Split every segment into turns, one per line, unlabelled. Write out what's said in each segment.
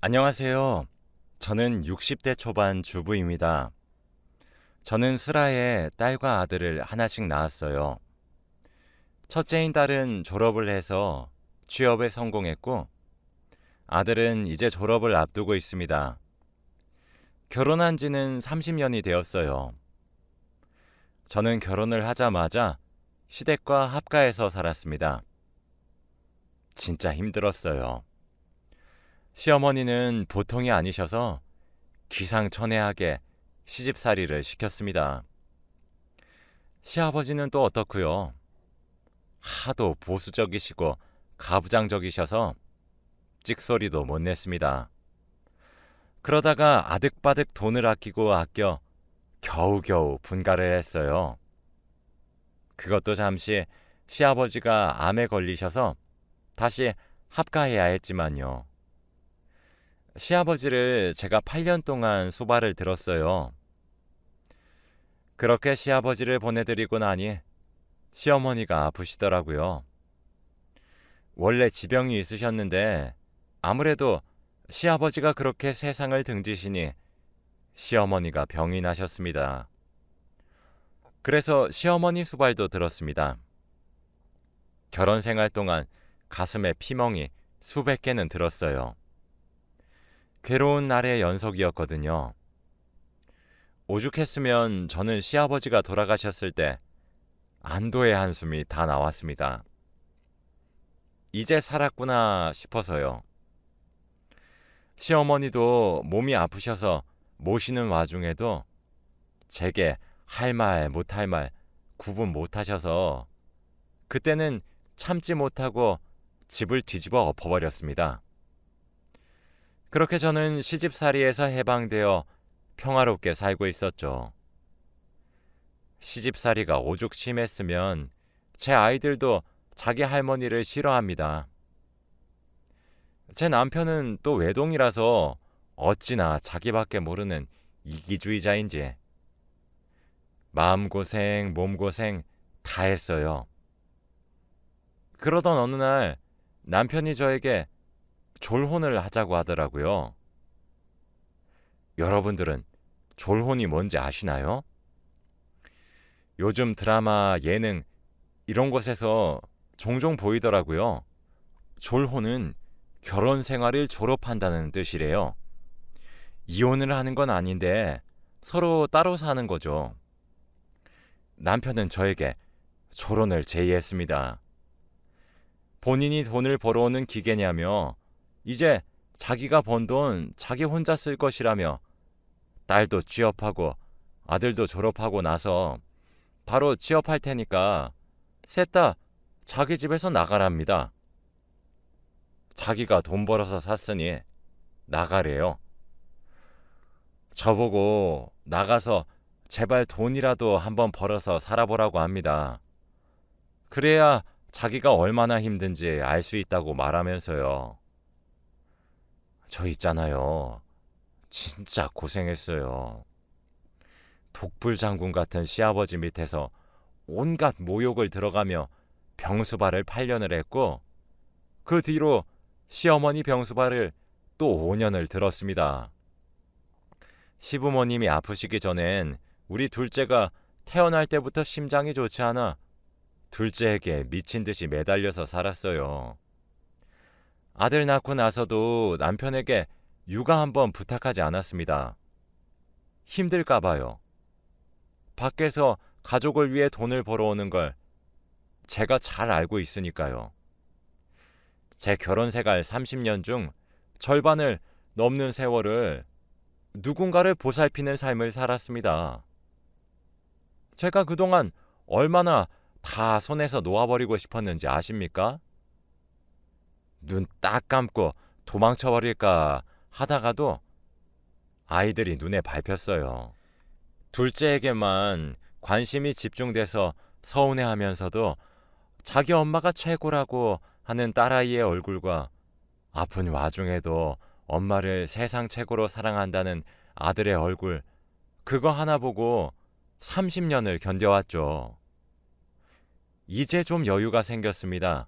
안녕하세요. 저는 60대 초반 주부입니다. 저는 슬하에 딸과 아들을 하나씩 낳았어요. 첫째인 딸은 졸업을 해서 취업에 성공했고, 아들은 이제 졸업을 앞두고 있습니다. 결혼한 지는 30년이 되었어요. 저는 결혼을 하자마자 시댁과 합가해서 살았습니다. 진짜 힘들었어요. 시어머니는 보통이 아니셔서 기상천외하게 시집살이를 시켰습니다. 시아버지는 또 어떻고요? 하도 보수적이시고 가부장적이셔서 찍소리도 못 냈습니다. 그러다가 아득바득 돈을 아끼고 아껴 겨우겨우 분가를 했어요. 그것도 잠시 시아버지가 암에 걸리셔서 다시 합가해야 했지만요. 시아버지를 제가 8년 동안 수발을 들었어요. 그렇게 시아버지를 보내드리고 나니 시어머니가 아프시더라고요. 원래 지병이 있으셨는데 아무래도 시아버지가 그렇게 세상을 등지시니 시어머니가 병이 나셨습니다. 그래서 시어머니 수발도 들었습니다. 결혼 생활 동안 가슴에 피멍이 수백 개는 들었어요. 괴로운 날의 연속이었거든요. 오죽했으면 저는 시아버지가 돌아가셨을 때 안도의 한숨이 다 나왔습니다. 이제 살았구나 싶어서요. 시어머니도 몸이 아프셔서 모시는 와중에도 제게 할 말 못할 말 구분 못하셔서 그때는 참지 못하고 집을 뒤집어 엎어버렸습니다. 그렇게 저는 시집살이에서 해방되어 평화롭게 살고 있었죠. 시집살이가 오죽 심했으면 제 아이들도 자기 할머니를 싫어합니다. 제 남편은 또 외동이라서 어찌나 자기밖에 모르는 이기주의자인지 마음고생, 몸고생 다 했어요. 그러던 어느 날 남편이 저에게 졸혼을 하자고 하더라고요. 여러분들은 졸혼이 뭔지 아시나요? 요즘 드라마, 예능 이런 곳에서 종종 보이더라고요. 졸혼은 결혼 생활을 졸업한다는 뜻이래요. 이혼을 하는 건 아닌데 서로 따로 사는 거죠. 남편은 저에게 졸혼을 제의했습니다. 본인이 돈을 벌어오는 기계냐며 이제 자기가 번 돈 자기 혼자 쓸 것이라며 딸도 취업하고 아들도 졸업하고 나서 바로 취업할 테니까 셋 다 자기 집에서 나가랍니다. 자기가 돈 벌어서 샀으니 나가래요. 저보고 나가서 제발 돈이라도 한번 벌어서 살아보라고 합니다. 그래야 자기가 얼마나 힘든지 알 수 있다고 말하면서요. 저 있잖아요. 진짜 고생했어요. 독불장군 같은 시아버지 밑에서 온갖 모욕을 들어가며 병수발을 8년을 했고 그 뒤로 시어머니 병수발을 또 5년을 들었습니다. 시부모님이 아프시기 전엔 우리 둘째가 태어날 때부터 심장이 좋지 않아 둘째에게 미친 듯이 매달려서 살았어요. 아들 낳고 나서도 남편에게 육아 한번 부탁하지 않았습니다. 힘들까 봐요. 밖에서 가족을 위해 돈을 벌어오는 걸 제가 잘 알고 있으니까요. 제 결혼 생활 30년 중 절반을 넘는 세월을 누군가를 보살피는 삶을 살았습니다. 제가 그동안 얼마나 다 손에서 놓아버리고 싶었는지 아십니까? 눈 딱 감고 도망쳐버릴까 하다가도 아이들이 눈에 밟혔어요. 둘째에게만 관심이 집중돼서 서운해하면서도 자기 엄마가 최고라고 하는 딸아이의 얼굴과 아픈 와중에도 엄마를 세상 최고로 사랑한다는 아들의 얼굴, 그거 하나 보고 30년을 견뎌왔죠. 이제 좀 여유가 생겼습니다.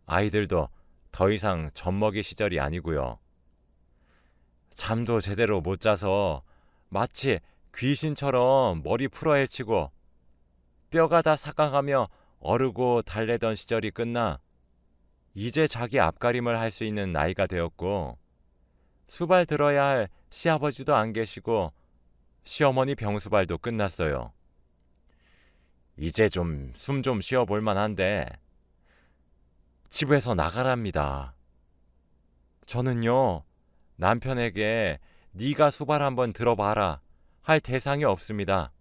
아이들도 더 이상 젖먹이 시절이 아니고요. 잠도 제대로 못 자서 마치 귀신처럼 머리 풀어헤치고 뼈가 다 삭아가며 어르고 달래던 시절이 끝나 이제 자기 앞가림을 할 수 있는 나이가 되었고 수발 들어야 할 시아버지도 안 계시고 시어머니 병수발도 끝났어요. 이제 좀 숨 좀 쉬어볼 만한데 집에서 나가랍니다. 저는요 남편에게 네가 수발 한번 들어봐라 할 대상이 없습니다.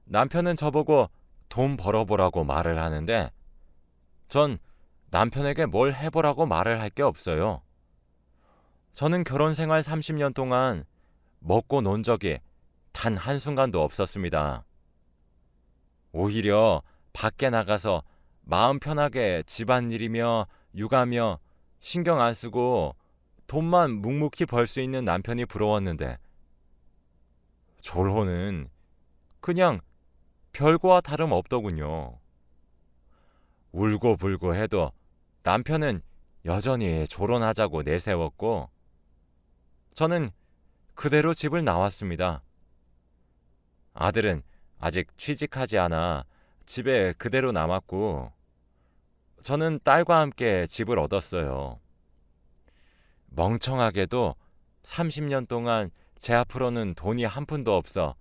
남편은 저보고 돈 벌어보라고 말을 하는데 전 남편에게 뭘 해보라고 말을 할 게 없어요. 저는 결혼 생활 30년 동안 먹고 논 적이 단 한순간도 없었습니다. 오히려 밖에 나가서 마음 편하게 집안일이며 육아며 신경 안 쓰고 돈만 묵묵히 벌 수 있는 남편이 부러웠는데 졸호는 그냥 별거와 다름없더군요. 울고불고 해도 남편은 여전히 조론하자고 내세웠고 저는 그대로 집을 나왔습니다. 아들은 아직 취직하지 않아 집에 그대로 남았고 저는 딸과 함께 집을 얻었어요. 멍청하게도 30년 동안 제 앞으로는 돈이 한 푼도 없어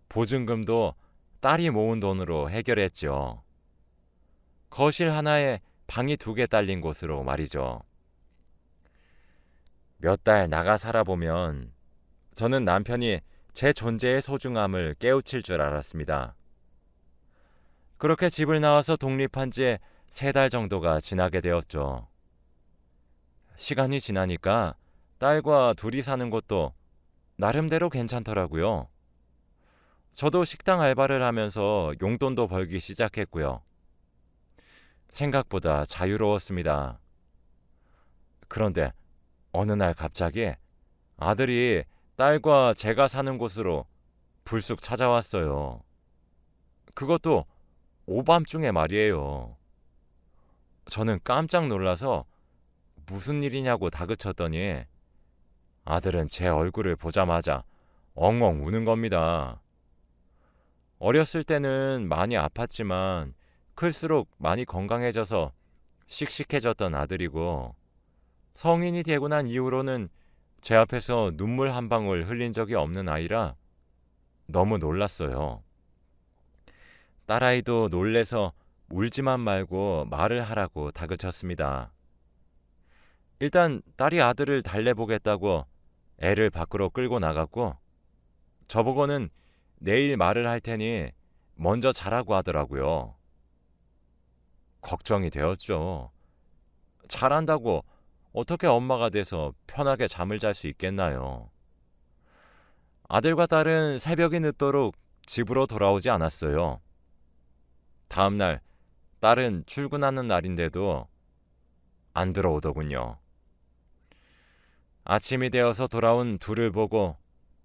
보증금도 딸이 모은 돈으로 해결했죠. 거실 하나에 방이 2개 딸린 곳으로 말이죠. 몇 달 나가 살아보면 저는 남편이 제 존재의 소중함을 깨우칠 줄 알았습니다. 그렇게 집을 나와서 독립한 지 3달 정도가 지나게 되었죠. 시간이 지나니까 딸과 둘이 사는 것도 나름대로 괜찮더라고요. 저도 식당 알바를 하면서 용돈도 벌기 시작했고요. 생각보다 자유로웠습니다. 그런데 어느 날 갑자기 아들이 딸과 제가 사는 곳으로 불쑥 찾아왔어요. 그것도 오밤중에 말이에요. 저는 깜짝 놀라서 무슨 일이냐고 다그쳤더니 아들은 제 얼굴을 보자마자 엉엉 우는 겁니다. 어렸을 때는 많이 아팠지만 클수록 많이 건강해져서 씩씩해졌던 아들이고 성인이 되고 난 이후로는 제 앞에서 눈물 한 방울 흘린 적이 없는 아이라 너무 놀랐어요. 딸아이도 놀래서 울지만 말고 말을 하라고 다그쳤습니다. 일단 딸이 아들을 달래보겠다고 애를 밖으로 끌고 나갔고 저보고는 내일 말을 할 테니 먼저 자라고 하더라고요. 걱정이 되었죠. 잘한다고 어떻게 엄마가 돼서 편하게 잠을 잘 수 있겠나요? 아들과 딸은 새벽이 늦도록 집으로 돌아오지 않았어요. 다음 날 딸은 출근하는 날인데도 안 들어오더군요. 아침이 되어서 돌아온 둘을 보고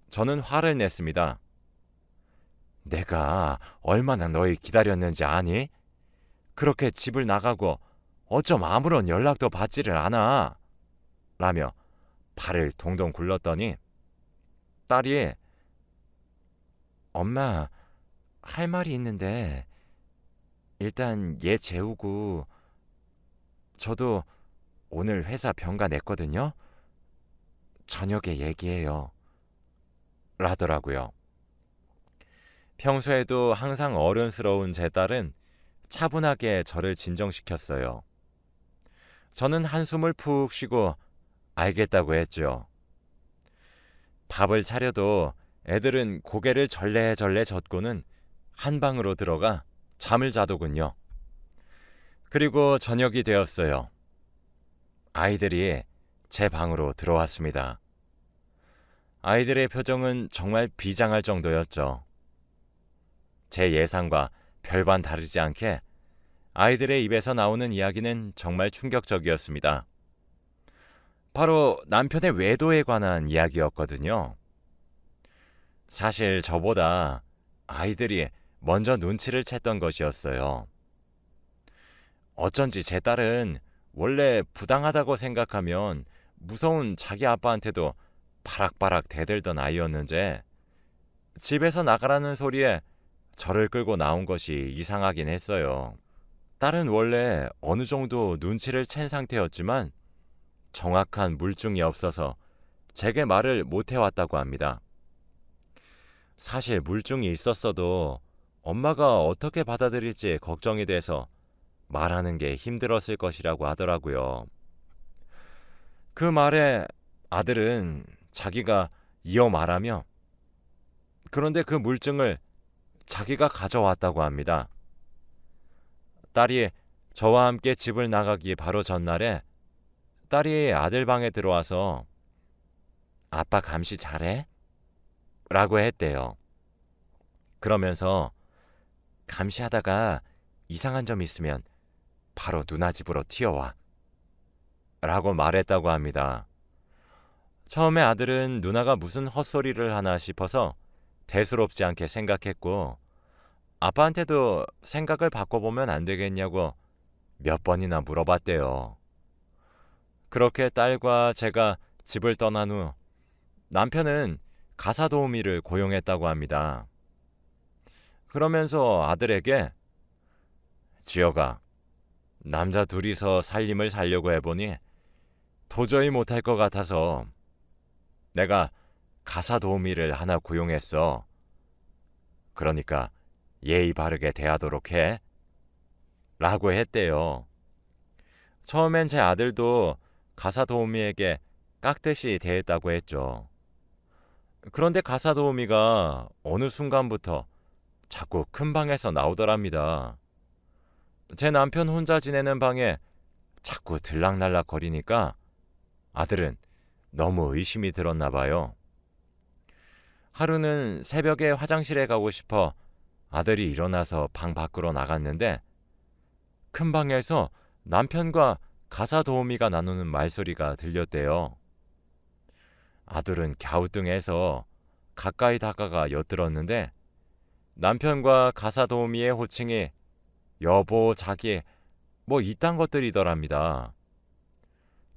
저는 화를 냈습니다. 내가 얼마나 너희 기다렸는지 아니? 그렇게 집을 나가고 어쩜 아무런 연락도 받지를 않아? 라며 발을 동동 굴렀더니 딸이 엄마, 할 말이 있는데 일단 얘 재우고 저도 오늘 회사 병가 냈거든요. 저녁에 얘기해요. 라더라고요. 평소에도 항상 어른스러운 제 딸은 차분하게 저를 진정시켰어요. 저는 한숨을 푹 쉬고 알겠다고 했죠. 밥을 차려도 애들은 고개를 절레절레 젓고는 한 방으로 들어가 잠을 자더군요. 그리고 저녁이 되었어요. 아이들이 제 방으로 들어왔습니다. 아이들의 표정은 정말 비장할 정도였죠. 제 예상과 별반 다르지 않게 아이들의 입에서 나오는 이야기는 정말 충격적이었습니다. 바로 남편의 외도에 관한 이야기였거든요. 사실 저보다 아이들이 먼저 눈치를 챘던 것이었어요. 어쩐지 제 딸은 원래 부당하다고 생각하면 무서운 자기 아빠한테도 바락바락 대들던 아이였는데 집에서 나가라는 소리에 저를 끌고 나온 것이 이상하긴 했어요. 딸은 원래 어느 정도 눈치를 챈 상태였지만 정확한 물증이 없어서 제게 말을 못 해왔다고 합니다. 사실 물증이 있었어도 엄마가 어떻게 받아들일지 걱정이 돼서 말하는 게 힘들었을 것이라고 하더라고요. 그 말에 아들은 자기가 이어 말하며 그런데 그 물증을 자기가 가져왔다고 합니다. 딸이 저와 함께 집을 나가기 바로 전날에 딸이 아들 방에 들어와서 아빠 감시 잘해? 라고 했대요. 그러면서 감시하다가 이상한 점 있으면 바로 누나 집으로 튀어와 라고 말했다고 합니다. 처음에 아들은 누나가 무슨 헛소리를 하나 싶어서 대수롭지 않게 생각했고 아빠한테도 생각을 바꿔보면 안 되겠냐고 몇 번이나 물어봤대요. 그렇게 딸과 제가 집을 떠난 후 남편은 가사 도우미를 고용했다고 합니다. 그러면서 아들에게 지혁아, 남자 둘이서 살림을 살려고 해보니 도저히 못할 것 같아서 내가 가사 도우미를 하나 고용했어. 그러니까 예의 바르게 대하도록 해. 라고 했대요. 처음엔 제 아들도 가사 도우미에게 깍듯이 대했다고 했죠. 그런데 가사 도우미가 어느 순간부터 자꾸 큰 방에서 나오더랍니다. 제 남편 혼자 지내는 방에 자꾸 들락날락 거리니까 아들은 너무 의심이 들었나 봐요. 하루는 새벽에 화장실에 가고 싶어 아들이 일어나서 방 밖으로 나갔는데 큰 방에서 남편과 가사 도우미가 나누는 말소리가 들렸대요. 아들은 갸우뚱해서 가까이 다가가 엿들었는데 남편과 가사 도우미의 호칭이 여보, 자기, 뭐 이딴 것들이더랍니다.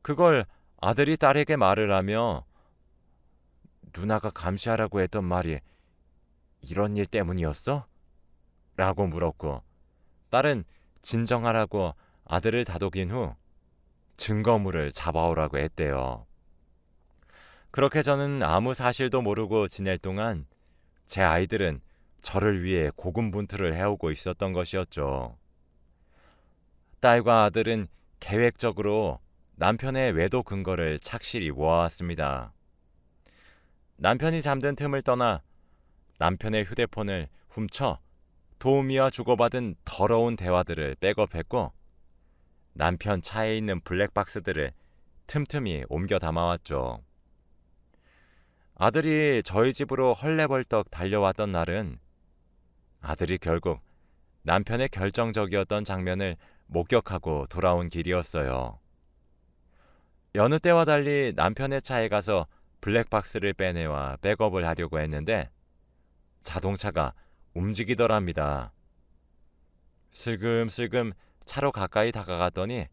그걸 아들이 딸에게 말을 하며 누나가 감시하라고 했던 말이 이런 일 때문이었어? 라고 물었고 딸은 진정하라고 아들을 다독인 후 증거물을 잡아오라고 했대요. 그렇게 저는 아무 사실도 모르고 지낼 동안 제 아이들은 저를 위해 고군분투를 해오고 있었던 것이었죠. 딸과 아들은 계획적으로 남편의 외도 근거를 착실히 모아왔습니다. 남편이 잠든 틈을 떠나 남편의 휴대폰을 훔쳐 도우미와 주고받은 더러운 대화들을 백업했고 남편 차에 있는 블랙박스들을 틈틈이 옮겨 담아왔죠. 아들이 저희 집으로 헐레벌떡 달려왔던 날은 아들이 결국 남편의 결정적이었던 장면을 목격하고 돌아온 길이었어요. 여느 때와 달리 남편의 차에 가서 블랙박스를 빼내와 백업을 하려고 했는데 자동차가 움직이더랍니다. 슬금슬금 차로 가까이 다가갔더니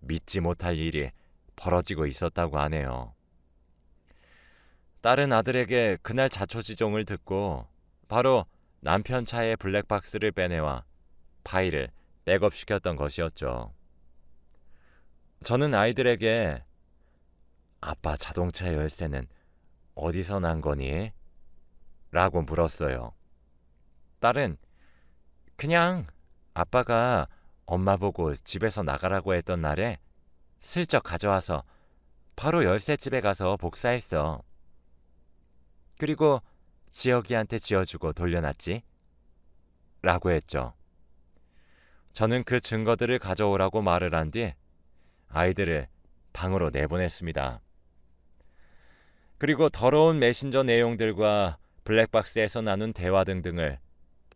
믿지 못할 일이 벌어지고 있었다고 하네요. 딸은 아들에게 그날 자초지종을 듣고 바로 남편 차의 블랙박스를 빼내와 파일을 백업시켰던 것이었죠. 저는 아이들에게 아빠 자동차 열쇠는 어디서 난 거니? 라고 물었어요. 딸은 그냥 아빠가 엄마 보고 집에서 나가라고 했던 날에 슬쩍 가져와서 바로 열쇠집에 가서 복사했어. 그리고 지혁이한테 지어주고 돌려놨지. 라고 했죠. 저는 그 증거들을 가져오라고 말을 한 뒤 아이들을 방으로 내보냈습니다. 그리고 더러운 메신저 내용들과 블랙박스에서 나눈 대화 등등을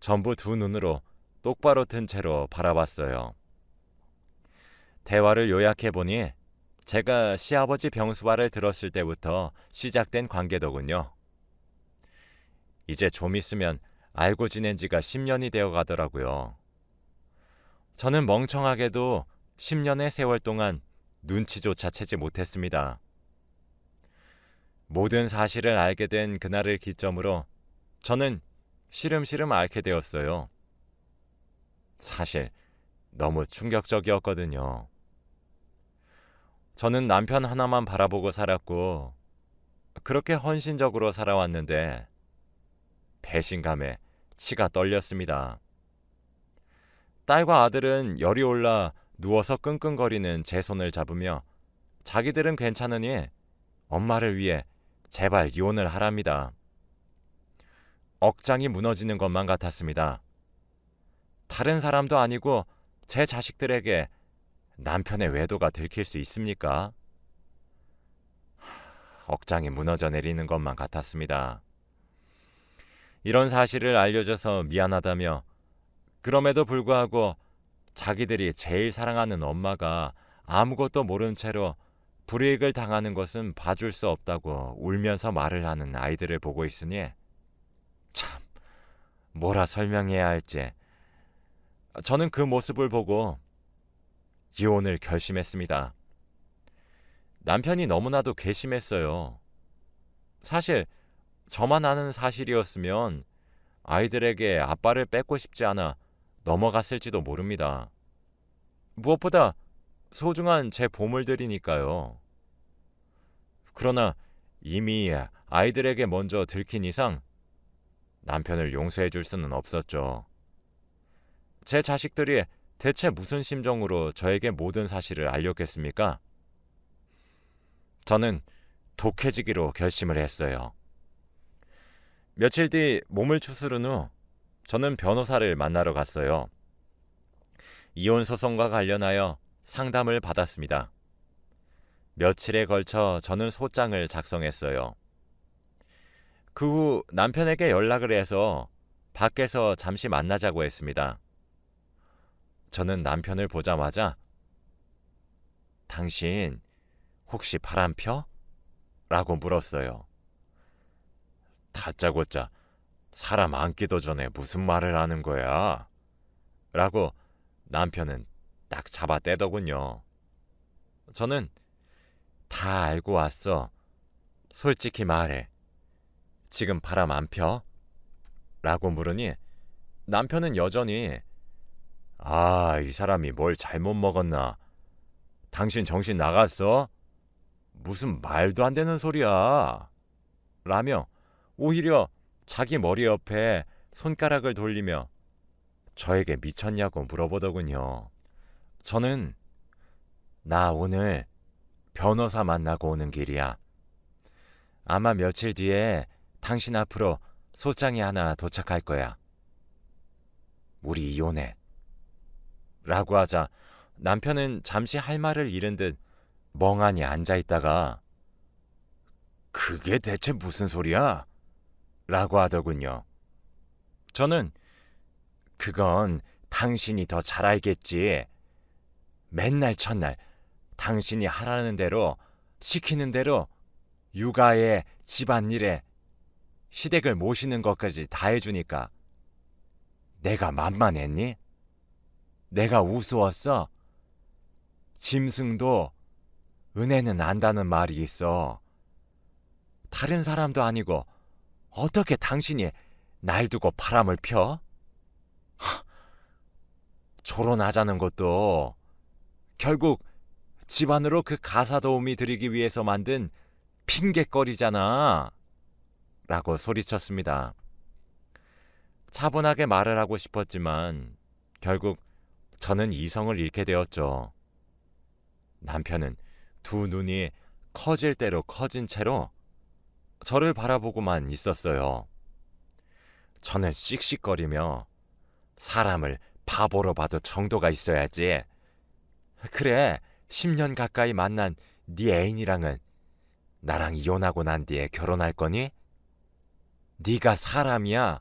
전부 두 눈으로 똑바로 든 채로 바라봤어요. 대화를 요약해보니 제가 시아버지 병수발을 들었을 때부터 시작된 관계더군요. 이제 좀 있으면 알고 지낸 지가 10년이 되어 가더라고요. 저는 멍청하게도 10년의 세월 동안 눈치조차 채지 못했습니다. 모든 사실을 알게 된 그날을 기점으로 저는 시름시름 앓게 되었어요. 사실 너무 충격적이었거든요. 저는 남편 하나만 바라보고 살았고 그렇게 헌신적으로 살아왔는데 배신감에 치가 떨렸습니다. 딸과 아들은 열이 올라 누워서 끙끙거리는 제 손을 잡으며 자기들은 괜찮으니 엄마를 위해 제발 이혼을 하랍니다. 억장이 무너지는 것만 같았습니다. 다른 사람도 아니고 제 자식들에게 남편의 외도가 들킬 수 있습니까? 억장이 무너져 내리는 것만 같았습니다. 이런 사실을 알려줘서 미안하다며 그럼에도 불구하고 자기들이 제일 사랑하는 엄마가 아무것도 모른 채로 불이익을 당하는 것은 봐줄 수 없다고 울면서 말을 하는 아이들을 보고 있으니 참 뭐라 설명해야 할지 저는 그 모습을 보고 이혼을 결심했습니다. 남편이 너무나도 괘씸했어요. 사실 저만 아는 사실이었으면 아이들에게 아빠를 뺏고 싶지 않아 넘어갔을지도 모릅니다. 무엇보다 소중한 제 보물들이니까요. 그러나 이미 아이들에게 먼저 들킨 이상 남편을 용서해 줄 수는 없었죠. 제 자식들이 대체 무슨 심정으로 저에게 모든 사실을 알렸겠습니까? 저는 독해지기로 결심을 했어요. 며칠 뒤 몸을 추스른 후 저는 변호사를 만나러 갔어요. 이혼 소송과 관련하여 상담을 받았습니다. 며칠에 걸쳐 저는 소장을 작성했어요. 그 후 남편에게 연락을 해서 밖에서 잠시 만나자고 했습니다. 저는 남편을 보자마자 당신 혹시 바람 펴? 라고 물었어요. 다짜고짜 사람 앉기도 전에 무슨 말을 하는 거야? 라고 남편은 딱 잡아떼더군요. 저는 다 알고 왔어. 솔직히 말해. 지금 바람 안 펴? 라고 물으니 남편은 여전히 이 사람이 뭘 잘못 먹었나? 당신 정신 나갔어? 무슨 말도 안 되는 소리야. 라며 오히려 자기 머리 옆에 손가락을 돌리며 저에게 미쳤냐고 물어보더군요. 저는 나 오늘 변호사 만나고 오는 길이야. 아마 며칠 뒤에 당신 앞으로 소장이 하나 도착할 거야. 우리 이혼해. 라고 하자 남편은 잠시 할 말을 잃은 듯 멍하니 앉아있다가 그게 대체 무슨 소리야? 라고 하더군요. 저는 그건 당신이 더 잘 알겠지. 맨날 첫날 당신이 하라는 대로 시키는 대로 육아에 집안일에 시댁을 모시는 것까지 다 해주니까 내가 만만했니? 내가 우스웠어? 짐승도 은혜는 안다는 말이 있어. 다른 사람도 아니고 어떻게 당신이 날 두고 바람을 펴? 결혼하자는 것도 결국 집안으로 그 가사 도우미 들이기 위해서 만든 핑곗거리잖아. 라고 소리쳤습니다. 차분하게 말을 하고 싶었지만 결국 저는 이성을 잃게 되었죠. 남편은 두 눈이 커질 대로 커진 채로 저를 바라보고만 있었어요. 저는 씩씩거리며 사람을 바보로 봐도 정도가 있어야지. 그래, 10년 가까이 만난 네 애인이랑은 나랑 이혼하고 난 뒤에 결혼할 거니? 네가 사람이야?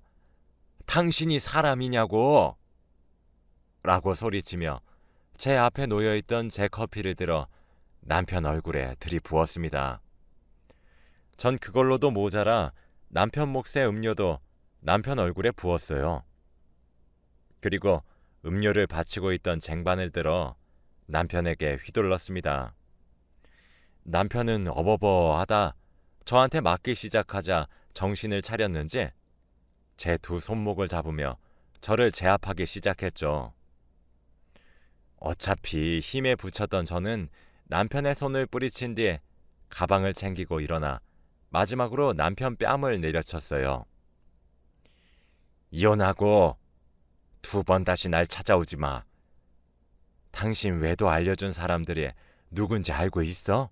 당신이 사람이냐고? 라고 소리치며 제 앞에 놓여있던 제 커피를 들어 남편 얼굴에 들이부었습니다. 전 그걸로도 모자라 남편 몫의 음료도 남편 얼굴에 부었어요. 그리고 음료를 받치고 있던 쟁반을 들어 남편에게 휘둘렀습니다. 남편은 어버버하다 저한테 맞기 시작하자 정신을 차렸는지 제 두 손목을 잡으며 저를 제압하기 시작했죠. 어차피 힘에 부쳤던 저는 남편의 손을 뿌리친 뒤에 가방을 챙기고 일어나 마지막으로 남편 뺨을 내려쳤어요. 이혼하고 두 번 다시 날 찾아오지 마. 당신 외도 알려준 사람들이 누군지 알고 있어?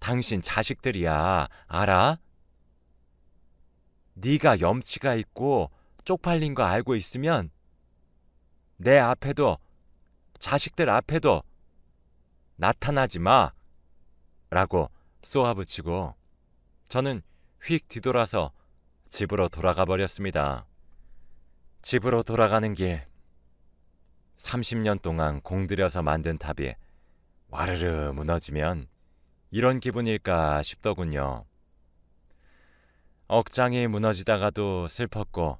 당신 자식들이야. 알아? 네가 염치가 있고 쪽팔린 거 알고 있으면 내 앞에도 자식들 앞에도 나타나지 마. 라고 쏘아붙이고 저는 휙 뒤돌아서 집으로 돌아가 버렸습니다. 집으로 돌아가는 길 30년 동안 공들여서 만든 탑이 와르르 무너지면 이런 기분일까 싶더군요. 억장이 무너지다가도 슬펐고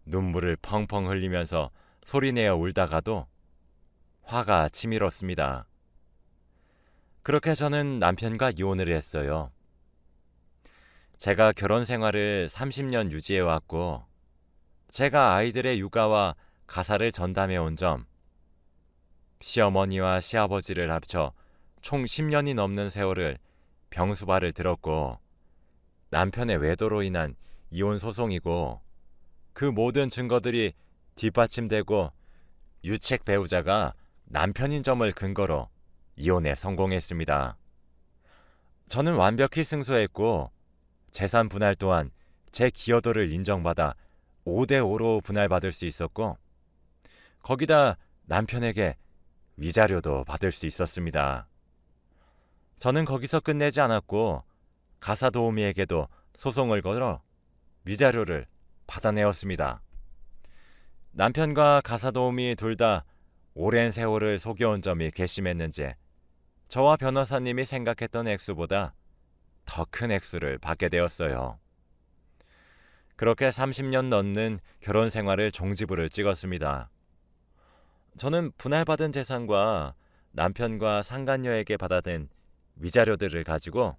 눈물을 펑펑 흘리면서 소리내어 울다가도 화가 치밀었습니다. 그렇게 저는 남편과 이혼을 했어요. 제가 결혼 생활을 30년 유지해왔고 제가 아이들의 육아와 가사를 전담해 온 점, 시어머니와 시아버지를 합쳐 총 10년이 넘는 세월을 병수발을 들었고 남편의 외도로 인한 이혼 소송이고 그 모든 증거들이 뒷받침되고 유책 배우자가 남편인 점을 근거로 이혼에 성공했습니다. 저는 완벽히 승소했고 재산 분할 또한 제 기여도를 인정받아 5대5로 분할받을 수 있었고 거기다 남편에게 위자료도 받을 수 있었습니다. 저는 거기서 끝내지 않았고 가사도우미에게도 소송을 걸어 위자료를 받아내었습니다. 남편과 가사도우미 둘 다 오랜 세월을 속여온 점이 괘씸했는지 저와 변호사님이 생각했던 액수보다 더 큰 액수를 받게 되었어요. 그렇게 30년 넘는 결혼 생활을 종지부를 찍었습니다. 저는 분할받은 재산과 남편과 상간녀에게 받아낸 위자료들을 가지고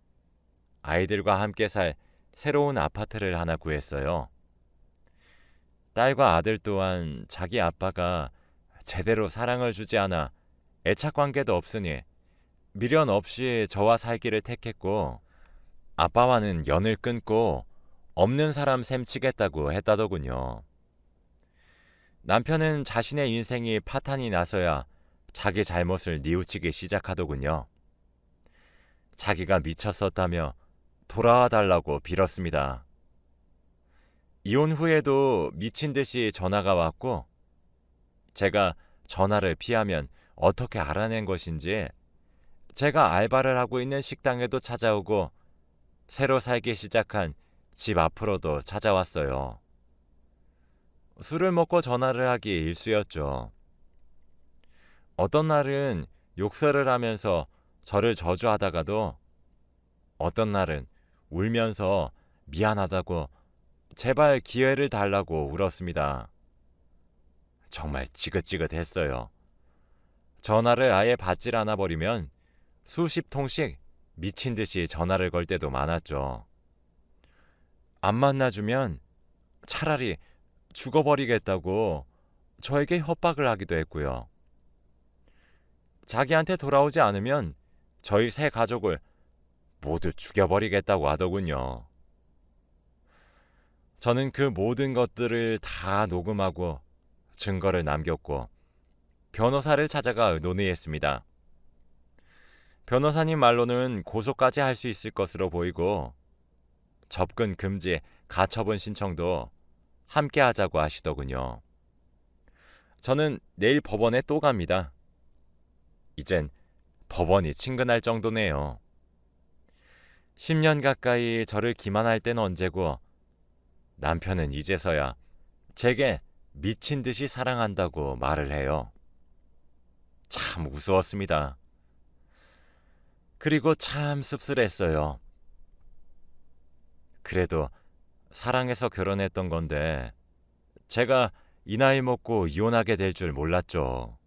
아이들과 함께 살 새로운 아파트를 하나 구했어요. 딸과 아들 또한 자기 아빠가 제대로 사랑을 주지 않아 애착 관계도 없으니 미련 없이 저와 살기를 택했고 아빠와는 연을 끊고 없는 사람 셈 치겠다고 했다더군요. 남편은 자신의 인생이 파탄이 나서야 자기 잘못을 뉘우치기 시작하더군요. 자기가 미쳤었다며 돌아와 달라고 빌었습니다. 이혼 후에도 미친 듯이 전화가 왔고 제가 전화를 피하면 어떻게 알아낸 것인지 제가 알바를 하고 있는 식당에도 찾아오고 새로 살기 시작한 집 앞으로도 찾아왔어요. 술을 먹고 전화를 하기 일쑤였죠. 어떤 날은 욕설을 하면서 저를 저주하다가도 어떤 날은 울면서 미안하다고 제발 기회를 달라고 울었습니다. 정말 지긋지긋했어요. 전화를 아예 받질 않아 버리면 수십 통씩 미친 듯이 전화를 걸 때도 많았죠. 안 만나주면 차라리 죽어버리겠다고 저에게 협박을 하기도 했고요. 자기한테 돌아오지 않으면 저희 세 가족을 모두 죽여버리겠다고 하더군요. 저는 그 모든 것들을 다 녹음하고 증거를 남겼고 변호사를 찾아가 논의했습니다. 변호사님 말로는 고소까지 할 수 있을 것으로 보이고 접근 금지 가처분 신청도 함께 하자고 하시더군요. 저는 내일 법원에 또 갑니다. 이젠 법원이 친근할 정도네요. 10년 가까이 저를 기만할 땐 언제고 남편은 이제서야 제게 미친 듯이 사랑한다고 말을 해요. 참 우스웠습니다. 그리고 참 씁쓸했어요. 그래도 사랑해서 결혼했던 건데 제가 이 나이 먹고 이혼하게 될 줄 몰랐죠.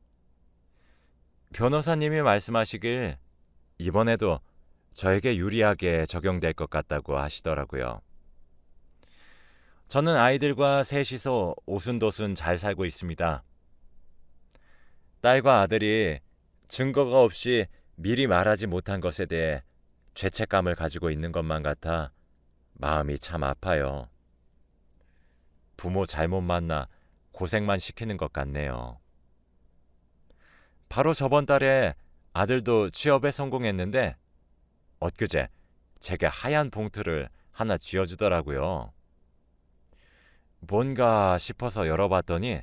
변호사님이 말씀하시길 이번에도 저에게 유리하게 적용될 것 같다고 하시더라고요. 저는 아이들과 셋이서 오순도순 잘 살고 있습니다. 딸과 아들이 증거가 없이 미리 말하지 못한 것에 대해 죄책감을 가지고 있는 것만 같아 마음이 참 아파요. 부모 잘못 만나 고생만 시키는 것 같네요. 바로 저번 달에 아들도 취업에 성공했는데 엊그제 제게 하얀 봉투를 하나 쥐어주더라고요. 뭔가 싶어서 열어봤더니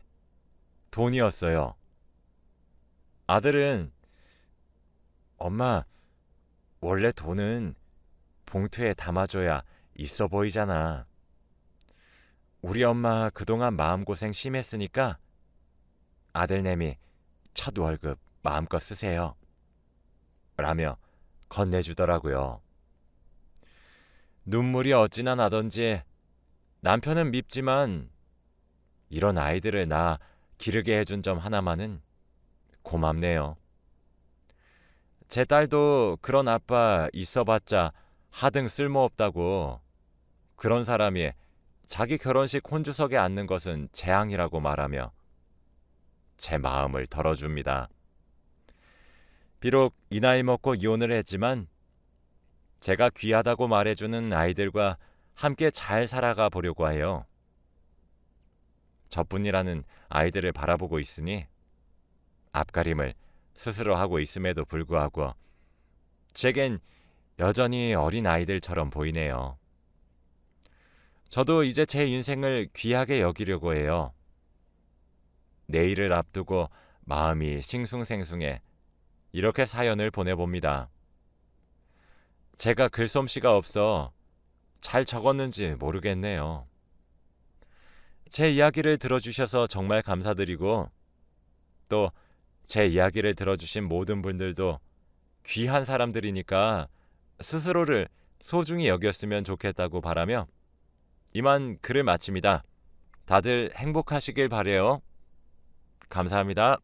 돈이었어요. 아들은 엄마, 원래 돈은 봉투에 담아줘야 있어 보이잖아. 우리 엄마 그동안 마음고생 심했으니까 아들내미 첫 월급 마음껏 쓰세요. 라며 건네주더라고요. 눈물이 어찌나 나던지 남편은 밉지만 이런 아이들을 낳아 기르게 해준 점 하나만은 고맙네요. 제 딸도 그런 아빠 있어봤자 하등 쓸모없다고, 그런 사람이 자기 결혼식 혼주석에 앉는 것은 재앙이라고 말하며 제 마음을 덜어줍니다. 비록 이 나이 먹고 이혼을 했지만 제가 귀하다고 말해주는 아이들과 함께 잘 살아가 보려고 해요. 저뿐이라는 아이들을 바라보고 있으니 앞가림을 스스로 하고 있음에도 불구하고 제겐 여전히 어린 아이들처럼 보이네요. 저도 이제 제 인생을 귀하게 여기려고 해요. 내일을 앞두고 마음이 싱숭생숭해 이렇게 사연을 보내봅니다. 제가 글솜씨가 없어 잘 적었는지 모르겠네요. 제 이야기를 들어주셔서 정말 감사드리고 또 제 이야기를 들어주신 모든 분들도 귀한 사람들이니까 스스로를 소중히 여겼으면 좋겠다고 바라며 이만 글을 마칩니다. 다들 행복하시길 바래요. 감사합니다.